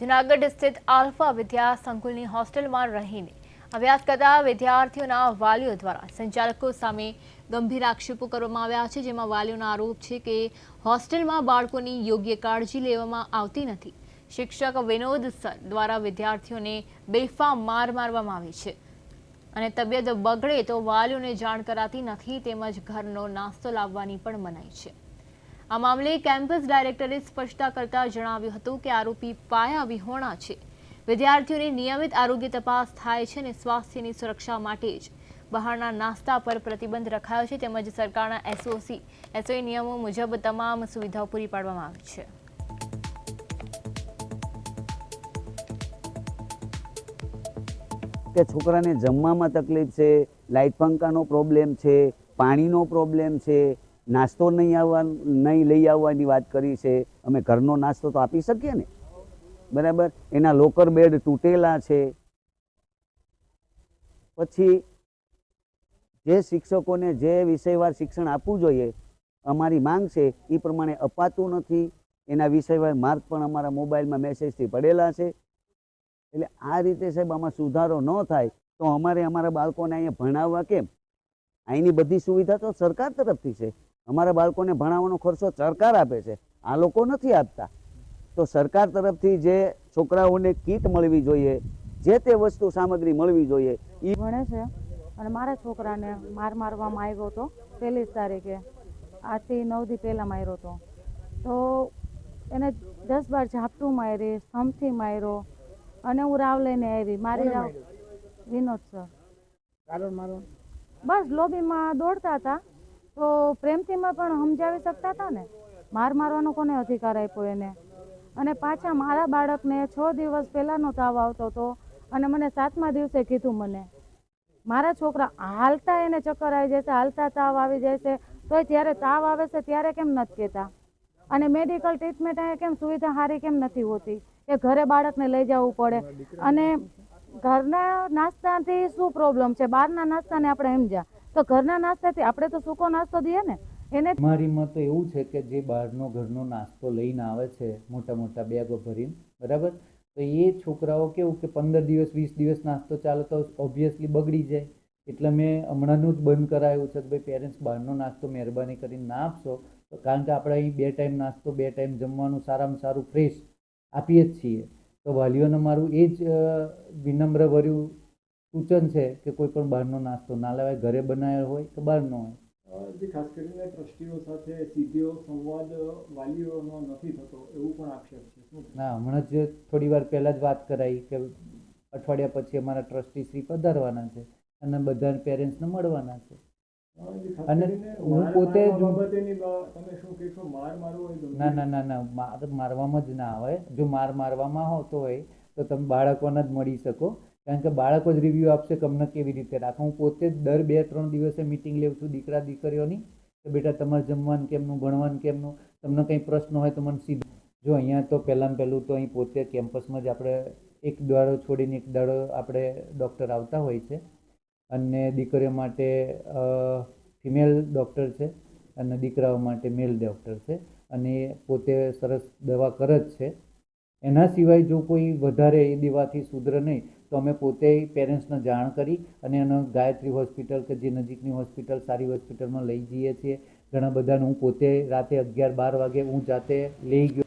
જૂનાગઢ સ્થિત આલ્ફા વિદ્યા સંકુલની હોસ્ટેલમાં રહીને અભ્યાસ કરતા વિદ્યાર્થીઓના વાલીઓ દ્વારા સંચાલકો સામે ગંભીર આક્ષેપો કરવામાં આવ્યા છે, જેમાં વાલીઓનો આરોપ છે કે હોસ્ટેલમાં બાળકોની યોગ્ય કાળજી લેવામાં આવતી નથી। શિક્ષક વિનોદ સર દ્વારા વિદ્યાર્થીઓને બેફામ માર મારવામાં આવે છે અને તબિયત બગડે તો વાલીઓને જાણ કરાતી નથી, તેમજ ઘરનો નાસ્તો લાવવાની પણ મનાઈ છે। આ મામલે કેમ્પસ ડાયરેક્ટરે સ્પષ્ટતા કરતા જણાવ્યું હતું કે આરોપી પાયા વિહોણા છે। વિદ્યાર્થીઓની નિયમિત આરોગ્ય તપાસ થાય છે અને સ્વાસ્થ્યની સુરક્ષા માટે જ બહારના નાસ્તા પર પ્રતિબંધ રખાયો છે, તેમજ સરકારના એસઓઈ નિયમો મુજબ તમામ સુવિધાઓ પૂરી પાડવામાં આવી છે। કે છોકરાને જમવામાં તકલીફ છે, લાઇટ પંખાનો પ્રોબ્લેમ છે, પાણીનો પ્રોબ્લેમ છે, નાસ્તો નહીં લઈ આવવાની વાત કરી છે। અમે ઘરનો નાસ્તો તો આપી શકીએ ને, બરાબર। એના લોકર બેડ તૂટેલા છે। પછી જે શિક્ષકોને જે વિષયવાર શિક્ષણ આપવું જોઈએ, અમારી માંગ છે એ પ્રમાણે અપાતું નથી। એના વિષયવાર માર્ક પણ અમારા મોબાઈલમાં મેસેજથી પડેલા છે। એટલે આ રીતે સાહેબ આમાં સુધારો ન થાય તો અમારે અમારા બાળકોને અહીંયા ભણાવવા કેમ? અહીંની બધી સુવિધા તો સરકાર તરફથી છે। અમારા બાળકોને ભણાવવાનો ખર્ચો સરકાર આપે છે, આ લોકો નથી આપતા। તો સરકાર તરફથી જે છોકરાઓને કીટ મળવી જોઈએ, જે તે વસ્તુ સામગ્રી મળવી જોઈએ એ ભણે છે। અને મારા છોકરાને મારવામાં આવ્યો હતો 1 તારીખે, આજથી 9 દી પહેલાં માર્યો હતો। તો એને 10-12 ઝાપટું મારી, સ્તંભથી માર્યો અને હું રાવ લઈને આવી। મારી રાવ વિનોદ સર બસ લોબીમાં દોડતા હતા તો પ્રેમથી પણ સમજાવી શકતા હતા ને, મારવાનો કોને અધિકાર આપ્યો એને? અને પાછા મારા બાળકને 6 દિવસ પહેલાંનો તાવ આવતો હતો અને મને 7મા દિવસે કીધું મને મારા છોકરા હાલતા એને ચક્કર આવી જાય છે, હાલતા તાવ આવી જાય છે, તોય જ્યારે તાવ આવે છે ત્યારે કેમ નથી કહેતા? અને મેડિકલ ટ્રીટમેન્ટ અહીંયા કેમ સુવિધા સારી કેમ નથી હોતી કે ઘરે બાળકને લઈ જવું પડે? અને ઘરના નાસ્તાથી શું પ્રોબ્લેમ છે? બહારના નાસ્તાને આપણે સમજ્યા તો ઘરના નાસ્તાથી આપણે તો સૂકો નાસ્તો દઈએ ને એને। મારી મત એવું છે કે જે બહારનો ઘરનો નાસ્તો લઈને આવે છે મોટા મોટા બેગો ભરીને, બરાબર, તો એ છોકરાઓ કેવું કે 15 દિવસ 20 દિવસ નાસ્તો ચાલે તો ઓબ્વિયસલી બગડી જાય। એટલે મેં હમણાંનું જ બંધ કરાયું છે કે ભાઈ પેરેન્ટ્સ બહારનો નાસ્તો મહેરબાની કરીને ના આપશો, કારણ કે આપણે અહીં 2 ટાઈમ નાસ્તો 2 ટાઈમ જમવાનું સારામાં સારું ફ્રેશ આપીએ જ છીએ। તો વાલીઓને મારું એ જ વિનમ્રભર્યું સૂચન છે કે કોઈ પણ બહારનો નાસ્તો ના લેવાય, ઘરે બનાવેલો હોય કે બહારનો હોય। ખાસ કરીને ટ્રસ્ટીઓ સાથે સીધો સંવાદ વાલીઓનો નથી થતો એવું પણ આક્ષેપ છે। ના, હમણાં જ થોડી વાર પહેલાં જ વાત કરાઈ કે અઠવાડિયા પછી અમારા ટ્રસ્ટી શ્રી પધારવાના છે અને બધા પેરેન્ટ્સને મળવાના છે। અને હું પોતે ના ના ના ના માર મારવામાં જ ના આવે। જો મારવામાં આવતો હોય તો તમે બાળકોને જ મળી શકો, કારણ કે બાળકો જ રિવ્યૂ આપશે કે અમને કેવી રીતે રાખો। હું પોતે જ દર 2-3 દિવસે મિટિંગ લેઉં છું દીકરા દીકરીઓની કે બેટા તમારે જમવાનું કેમનું, ભણવાનું કેમનું, તમને કંઈ પ્રશ્ન હોય તો મને સીધું। જો અહીંયા તો પહેલું તો અહીં પોતે કેમ્પસમાં જ આપણે એક દાડો છોડીને એક દાડો આપણે ડૉક્ટર આવતા હોય છે અને દીકરીઓ માટે ફિમેલ ડૉક્ટર છે અને દીકરાઓ માટે મેલ ડૉક્ટર છે અને પોતે સરસ દવા કરે જ છે। એના સિવાય જો કોઈ વધારે એ દવાથી સુધરે નહીં તો અમે પોતે પેરેન્ટ્સને જાણ કરી અને એનો ગાયત્રી હોસ્પિટલ કે જે નજીકની હોસ્પિટલ સારી હોસ્પિટલમાં લઈ જઈએ છીએ। ઘણા બધાને હું પોતે રાતે 11-12 વાગે હું જાતે લઈ ગયો।